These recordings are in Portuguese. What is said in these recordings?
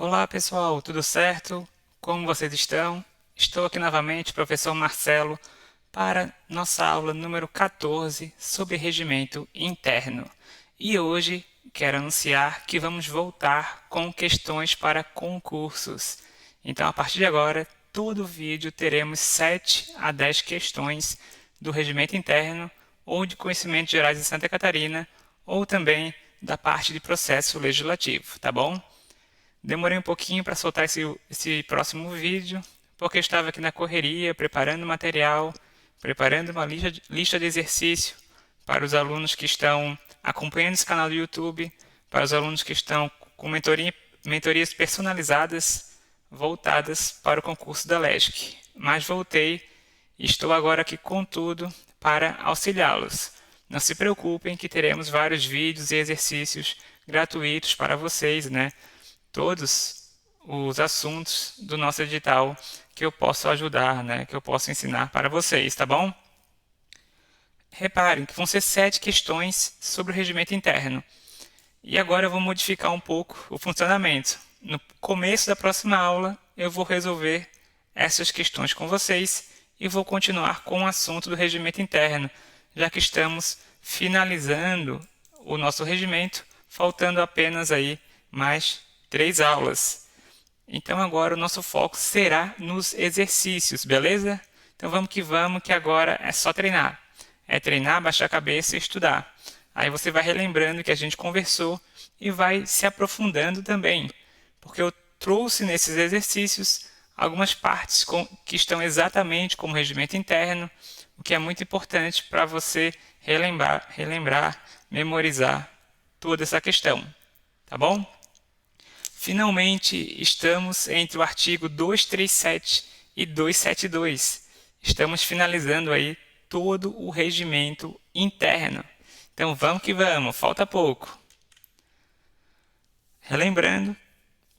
Olá pessoal, tudo certo? Como vocês estão? Estou aqui novamente, professor Marcelo, para nossa aula número 14 sobre regimento interno. E hoje quero anunciar que vamos voltar com questões para concursos. Então, a partir de agora, todo vídeo teremos 7 a 10 questões do regimento interno ou de conhecimentos gerais de Santa Catarina, ou também da parte de processo legislativo, tá bom? Demorei um pouquinho para soltar esse próximo vídeo, porque eu estava aqui na correria, preparando material, preparando uma lista de exercício para os alunos que estão acompanhando esse canal do YouTube, para os alunos que estão com mentorias personalizadas voltadas para o concurso da LESC. Mas voltei e estou agora aqui com tudo para auxiliá-los. Não se preocupem que teremos vários vídeos e exercícios gratuitos para vocês, né? Todos os assuntos do nosso edital que eu posso ajudar, né? Que eu posso ensinar para vocês, tá bom? Reparem que vão ser 7 questões sobre o regimento interno. E agora eu vou modificar um pouco o funcionamento. No começo da próxima aula, eu vou resolver essas questões com vocês e vou continuar com o assunto do regimento interno, já que estamos finalizando o nosso regimento, faltando apenas aí mais 3 aulas. Então agora o nosso foco será nos exercícios, beleza? Então vamos, que agora é só treinar. É treinar, baixar a cabeça e estudar. Aí você vai relembrando que a gente conversou e vai se aprofundando também, porque eu trouxe nesses exercícios algumas partes que estão exatamente como regimento interno, o que é muito importante para você relembrar, memorizar toda essa questão, tá bom? Finalmente estamos entre o artigo 237 e 272. Estamos finalizando aí todo o regimento interno. Então vamos que vamos, falta pouco. Relembrando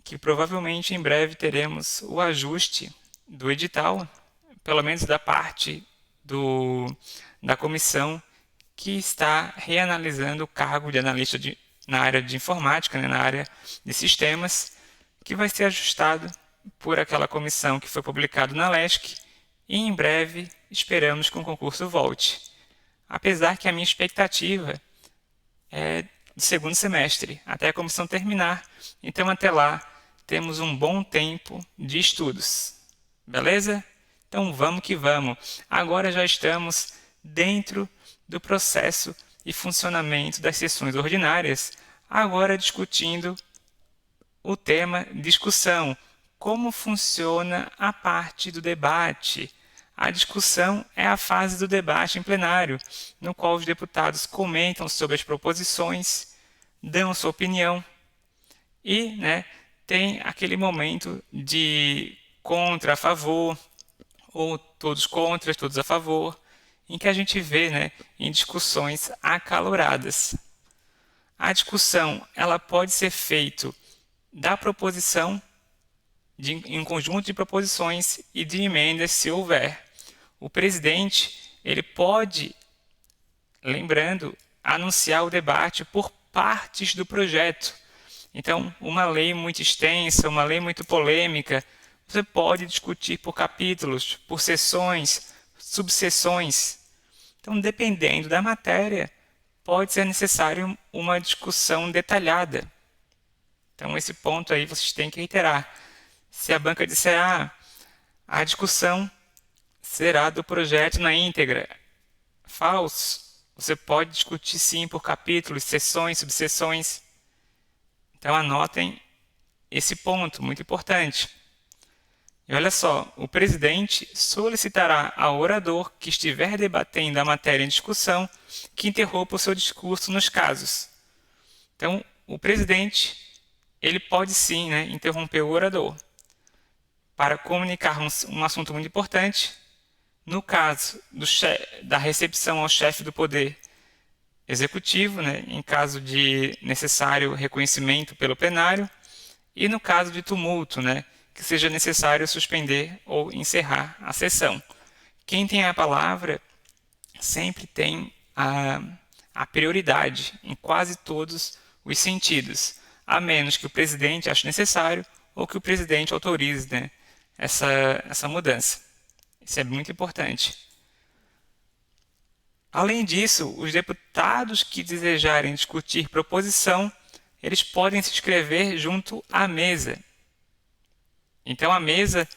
que provavelmente em breve teremos o ajuste do edital, pelo menos da parte da comissão que está reanalisando o cargo de analista na área de informática, né, na área de sistemas, que vai ser ajustado por aquela comissão que foi publicado na LESC e em breve esperamos que o concurso volte. Apesar que a minha expectativa é do segundo semestre, até a comissão terminar. Então, até lá, temos um bom tempo de estudos. Beleza? Então, vamos que vamos. Agora já estamos dentro do processo e funcionamento das sessões ordinárias, agora discutindo o tema discussão. Como funciona a parte do debate? A discussão é a fase do debate em plenário, no qual os deputados comentam sobre as proposições, dão sua opinião e, né, tem aquele momento de contra, a favor, ou todos contra, todos a favor, em que a gente vê, né, em discussões acaloradas. A discussão ela pode ser feita da proposição em um conjunto de proposições e de emendas, se houver. O presidente ele pode, lembrando, anunciar o debate por partes do projeto. Então, uma lei muito extensa, uma lei muito polêmica, você pode discutir por capítulos, por seções, subseções. Então, dependendo da matéria, pode ser necessário uma discussão detalhada. Então, esse ponto aí vocês têm que reiterar. Se a banca disser, a discussão será do projeto na íntegra, falso. Você pode discutir sim por capítulos, seções, subseções. Então anotem esse ponto, muito importante. E olha só, o presidente solicitará ao orador que estiver debatendo a matéria em discussão que interrompa o seu discurso nos casos. Então, o presidente, ele pode sim, né, interromper o orador para comunicar um assunto muito importante. No caso da recepção ao chefe do poder executivo, né, em caso de necessário reconhecimento pelo plenário, e no caso de tumulto, né, que seja necessário suspender ou encerrar a sessão. Quem tem a palavra sempre tem a prioridade em quase todos os sentidos, a menos que o presidente ache necessário ou que o presidente autorize, né, essa mudança. Isso é muito importante. Além disso, os deputados que desejarem discutir proposição, eles podem se inscrever junto à mesa. Então, a mesa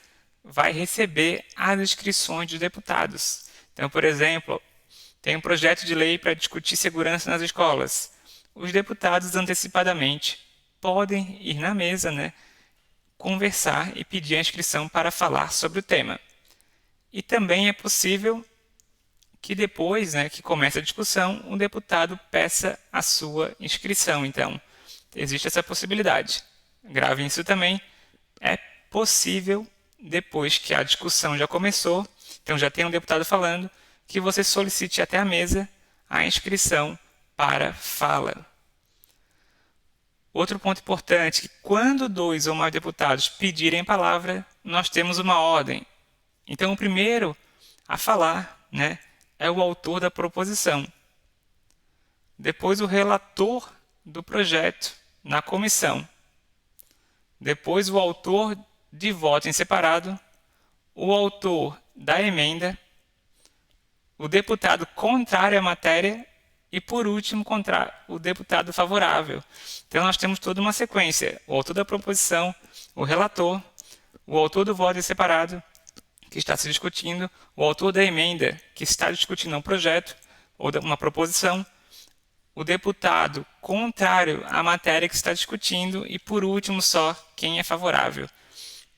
vai receber as inscrições dos deputados. Então, por exemplo, tem um projeto de lei para discutir segurança nas escolas. Os deputados antecipadamente podem ir na mesa, né, conversar e pedir a inscrição para falar sobre o tema. E também é possível que depois, né, que comece a discussão, um deputado peça a sua inscrição. Então, existe essa possibilidade. Gravem isso também. É possível, depois que a discussão já começou, então já tem um deputado falando, que você solicite até a mesa a inscrição para fala. Outro ponto importante, que quando 2 ou mais deputados pedirem a palavra, nós temos uma ordem. Então, o primeiro a falar, né, é o autor da proposição. Depois, o relator do projeto na comissão. Depois, o autor de voto em separado, o autor da emenda, o deputado contrário à matéria e, por último, o deputado favorável. Então, nós temos toda uma sequência. O autor da proposição, o relator, o autor do voto em separado, que está se discutindo, o autor da emenda, que está discutindo um projeto ou uma proposição, o deputado contrário à matéria que está discutindo e, por último, só quem é favorável.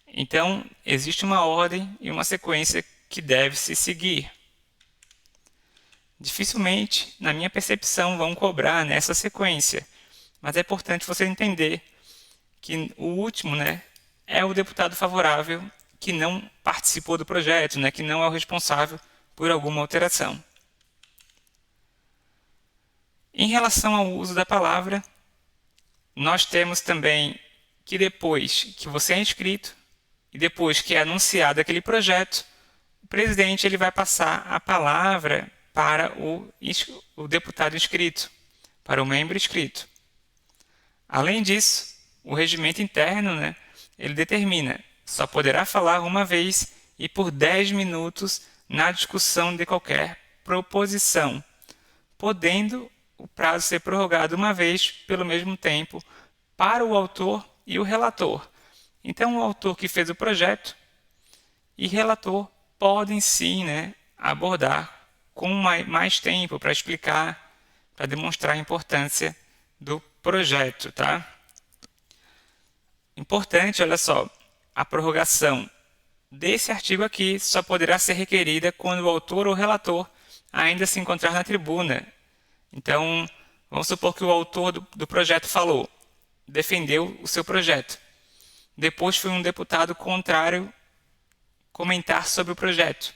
Então, existe uma ordem e uma sequência que deve se seguir. Dificilmente, na minha percepção, vão cobrar nessa sequência, mas é importante você entender que o último, né, é o deputado favorável que não participou do projeto, né, que não é o responsável por alguma alteração. Em relação ao uso da palavra, nós temos também que depois que você é inscrito e depois que é anunciado aquele projeto, o presidente ele vai passar a palavra para o deputado inscrito, para o membro inscrito. Além disso, o regimento interno, né, ele determina só poderá falar uma vez e por 10 minutos na discussão de qualquer proposição, podendo o prazo ser prorrogado uma vez pelo mesmo tempo para o autor e o relator. Então, o autor que fez o projeto e relator podem sim, né, abordar com mais tempo para explicar, para demonstrar a importância do projeto, tá? Importante, olha só, a prorrogação desse artigo aqui só poderá ser requerida quando o autor ou relator ainda se encontrar na tribuna. Então, vamos supor que o autor do projeto falou, defendeu o seu projeto. Depois foi um deputado contrário comentar sobre o projeto.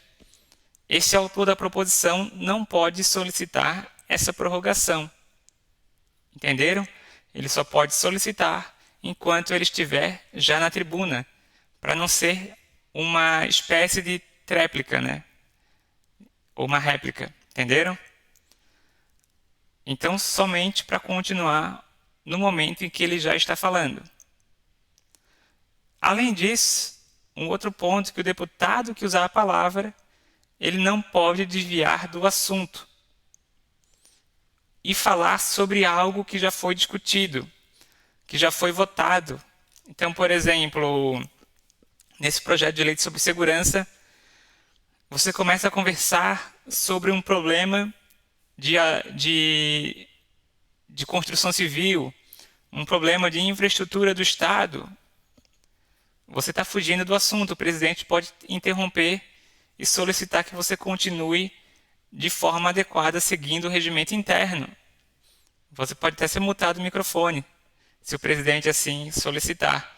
Esse autor da proposição não pode solicitar essa prorrogação. Entenderam? Ele só pode solicitar enquanto ele estiver já na tribuna, para não ser uma espécie de tréplica, né? Ou uma réplica. Entenderam? Então, somente para continuar no momento em que ele já está falando. Além disso, um outro ponto que o deputado que usar a palavra, ele não pode desviar do assunto e falar sobre algo que já foi discutido, que já foi votado. Então, por exemplo, nesse projeto de lei sobre segurança, você começa a conversar sobre um problema de construção civil, um problema de infraestrutura do Estado. Você está fugindo do assunto, o presidente pode interromper e solicitar que você continue de forma adequada, seguindo o regimento interno. Você pode até ser multado o microfone, se o presidente assim solicitar.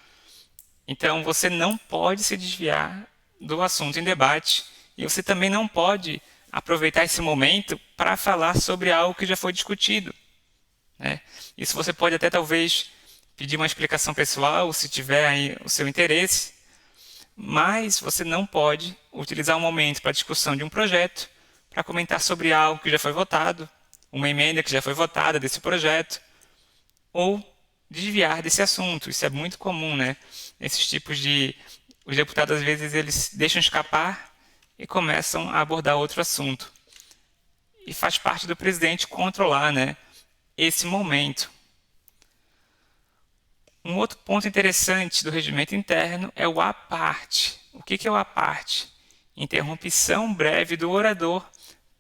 Então, você não pode se desviar do assunto em debate e você também não pode aproveitar esse momento para falar sobre algo que já foi discutido, né? Isso você pode até talvez pedir uma explicação pessoal, se tiver aí o seu interesse, mas você não pode utilizar um momento para a discussão de um projeto para comentar sobre algo que já foi votado, uma emenda que já foi votada desse projeto, ou desviar desse assunto. Isso é muito comum, né? Esses tipos de... Os deputados, às vezes, eles deixam escapar e começam a abordar outro assunto. E faz parte do presidente controlar, né, esse momento. Um outro ponto interessante do regimento interno é o à parte. O que é o à parte? Interrupção breve do orador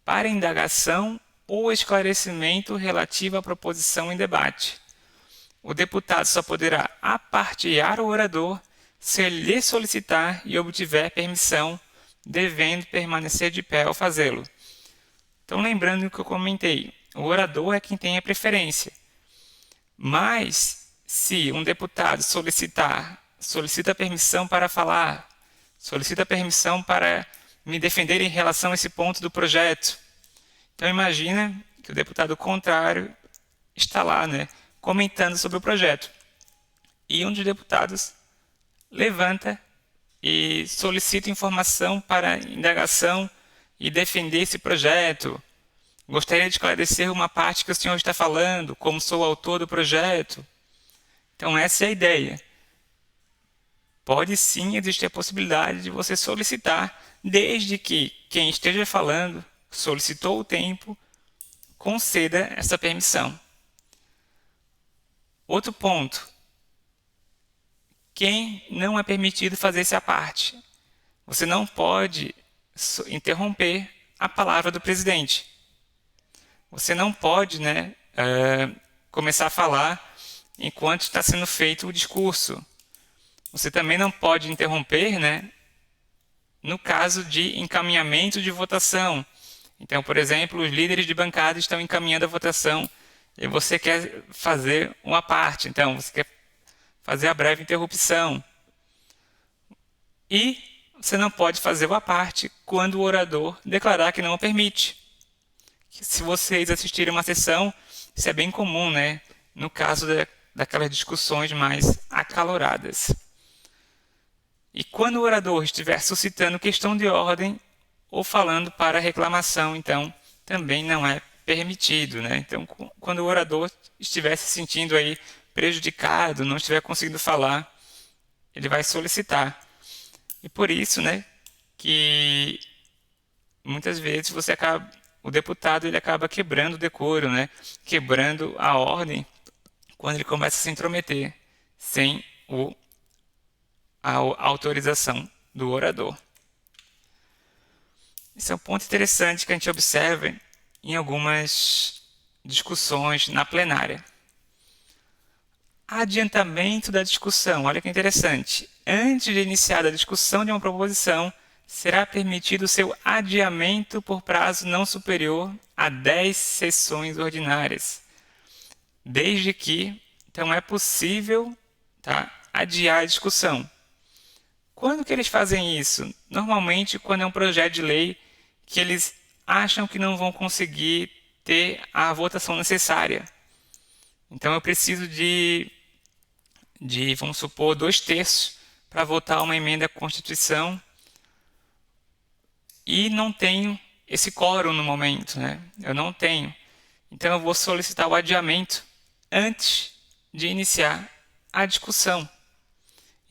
para indagação ou esclarecimento relativo à proposição em debate. O deputado só poderá apartear o orador se ele lhe solicitar e obtiver permissão, devendo permanecer de pé ao fazê-lo. Então, lembrando o que eu comentei, o orador é quem tem a preferência. Mas, se um deputado solicita permissão para falar, solicita permissão para me defender em relação a esse ponto do projeto, então imagina que o deputado contrário está lá, né, comentando sobre o projeto. E um dos deputados levanta e solicita informação para indagação e defender esse projeto. Gostaria de esclarecer uma parte que o senhor está falando, como sou o autor do projeto. Então essa é a ideia. Pode sim existir a possibilidade de você solicitar, desde que quem esteja falando solicitou o tempo, conceda essa permissão. Outro ponto. Quem não é permitido fazer essa parte? Você não pode interromper a palavra do presidente. Você não pode, né, começar a falar enquanto está sendo feito o discurso. Você também não pode interromper, né, no caso de encaminhamento de votação. Então, por exemplo, os líderes de bancada estão encaminhando a votação e você quer fazer uma parte. Então, você quer fazer a breve interrupção. E você não pode fazer uma parte quando o orador declarar que não o permite. Se vocês assistirem uma sessão, isso é bem comum, né? No caso daquelas discussões mais acaloradas. E quando o orador estiver suscitando questão de ordem ou falando para reclamação, então também não é permitido, né? Então, quando o orador estiver se sentindo aí prejudicado, não estiver conseguindo falar, ele vai solicitar. E por isso, né, que muitas vezes o deputado ele acaba quebrando o decoro, né? Quebrando a ordem quando ele começa a se intrometer sem a autorização do orador. Esse é um ponto interessante que a gente observa em algumas discussões na plenária. Adiantamento da discussão. Olha que interessante. Antes de iniciar a discussão de uma proposição, será permitido seu adiamento por prazo não superior a 10 sessões ordinárias. Desde que, então, é possível, tá, adiar a discussão. Quando que eles fazem isso? Normalmente quando é um projeto de lei que eles acham que não vão conseguir ter a votação necessária. Então eu preciso de vamos supor, 2/3 para votar uma emenda à Constituição e não tenho esse quórum no momento, né? Eu não tenho. Então eu vou solicitar o adiamento antes de iniciar a discussão.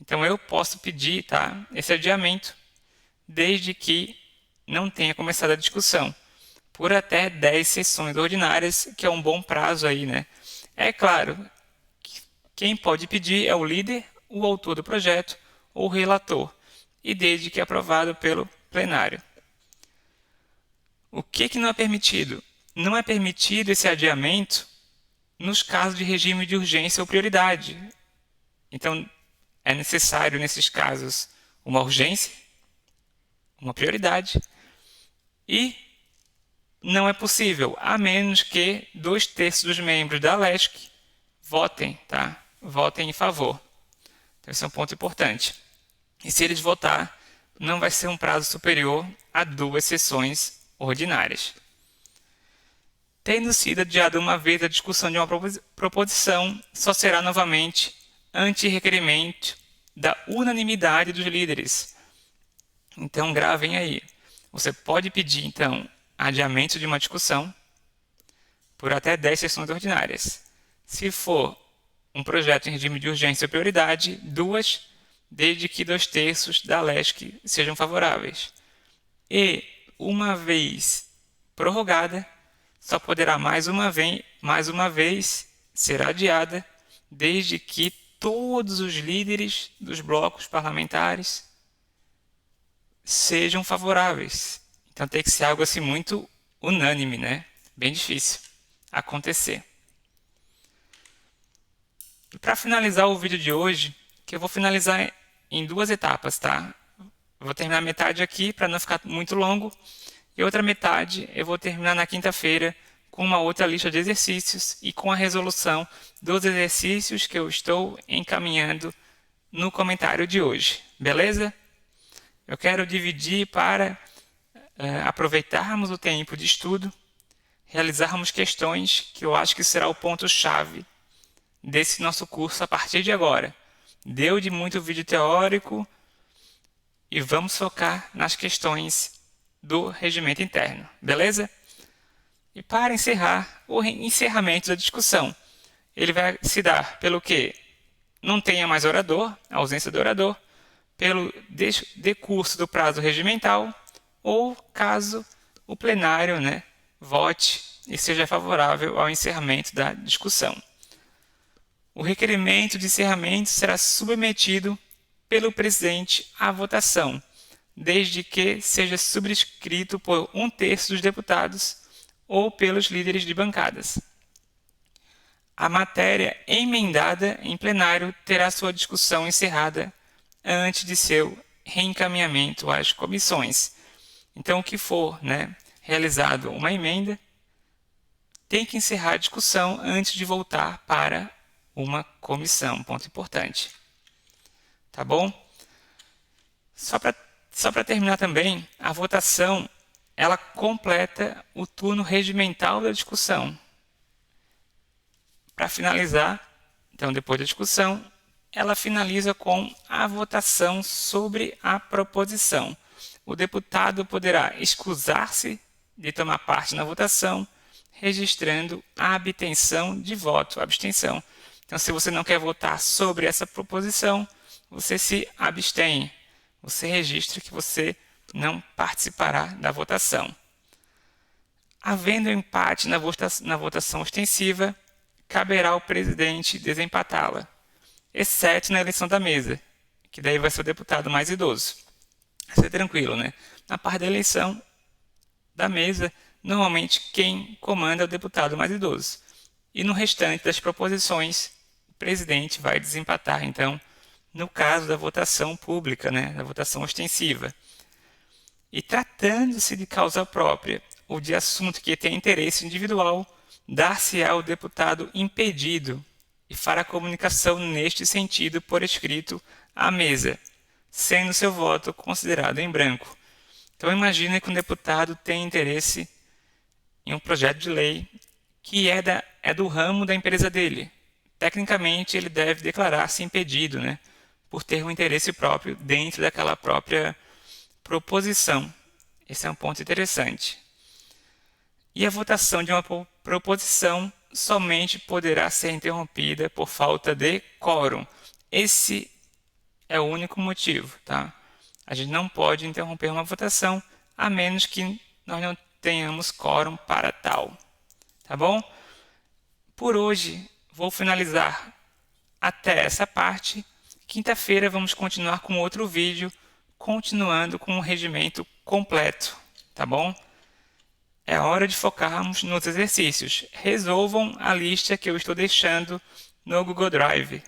Então eu posso pedir, tá, esse adiamento desde que não tenha começado a discussão, por até 10 sessões ordinárias, que é um bom prazo aí, né? É claro, quem pode pedir é o líder, o autor do projeto ou o relator, e desde que aprovado pelo plenário. O que não é permitido? Não é permitido esse adiamento nos casos de regime de urgência ou prioridade. Então, é necessário, nesses casos, uma urgência, uma prioridade, e não é possível, a menos que 2/3 dos membros da LESC votem, tá? Votem em favor. Então, esse é um ponto importante. E se eles votar, não vai ser um prazo superior a 2 sessões ordinárias. Tendo sido adiada uma vez a discussão de uma proposição, só será novamente ante requerimento da unanimidade dos líderes. Então, gravem aí. Você pode pedir, então, adiamento de uma discussão por até 10 sessões ordinárias. Se for um projeto em regime de urgência ou prioridade, 2, desde que 2/3 da LESC sejam favoráveis. E, uma vez prorrogada, só poderá mais uma vez ser adiada, desde que todos os líderes dos blocos parlamentares sejam favoráveis. Então tem que ser algo assim muito unânime, né? Bem difícil acontecer. E para finalizar o vídeo de hoje, que eu vou finalizar em 2 etapas, tá? Eu vou terminar metade aqui para não ficar muito longo, e outra metade eu vou terminar na quinta-feira com uma outra lista de exercícios e com a resolução dos exercícios que eu estou encaminhando no comentário de hoje, beleza? Eu quero dividir para aproveitarmos o tempo de estudo, realizarmos questões que eu acho que será o ponto-chave desse nosso curso a partir de agora. Deu de muito vídeo teórico e vamos focar nas questões do regimento interno, beleza? E para encerrar, o encerramento da discussão, ele vai se dar pelo que não tenha mais orador, a ausência do orador, pelo decurso do prazo regimental, ou caso o plenário, né, vote e seja favorável ao encerramento da discussão. O requerimento de encerramento será submetido pelo presidente à votação, desde que seja subscrito por 1/3 dos deputados ou pelos líderes de bancadas. A matéria emendada em plenário terá sua discussão encerrada antes de seu reencaminhamento às comissões. Então, o que for, né, realizado uma emenda, tem que encerrar a discussão antes de voltar para uma comissão. Ponto importante. Tá bom? Só para terminar também, a votação ela completa o turno regimental da discussão. Para finalizar, então depois da discussão, ela finaliza com a votação sobre a proposição. O deputado poderá excusar-se de tomar parte na votação, registrando a abstenção de voto, abstenção. Então, se você não quer votar sobre essa proposição, você se abstém. Você registra que você não participará da votação. Havendo empate na votação ostensiva, caberá ao presidente desempatá-la, exceto na eleição da mesa, que daí vai ser o deputado mais idoso. Vai ser tranquilo, né? Na parte da eleição da mesa, normalmente quem comanda é o deputado mais idoso. E no restante das proposições, o presidente vai desempatar, então, no caso da votação pública, né, da votação ostensiva. E tratando-se de causa própria ou de assunto que tem interesse individual, dar-se-á ao deputado impedido e fará comunicação neste sentido por escrito à mesa, sendo seu voto considerado em branco. Então imagine que um deputado tem interesse em um projeto de lei que é do ramo da empresa dele. Tecnicamente, ele deve declarar-se impedido, né, por ter um interesse próprio dentro daquela própria proposição. Esse é um ponto interessante. E a votação de uma proposição somente poderá ser interrompida por falta de quórum. Esse é o único motivo, tá? A gente não pode interromper uma votação a menos que nós não tenhamos quórum para tal, tá bom? Por hoje, vou finalizar até essa parte. Quinta-feira vamos continuar com outro vídeo, continuando com o regimento completo, tá bom? É hora de focarmos nos exercícios. Resolvam a lista que eu estou deixando no Google Drive.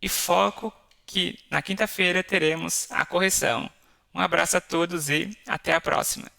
E foco que na quinta-feira teremos a correção. Um abraço a todos e até a próxima.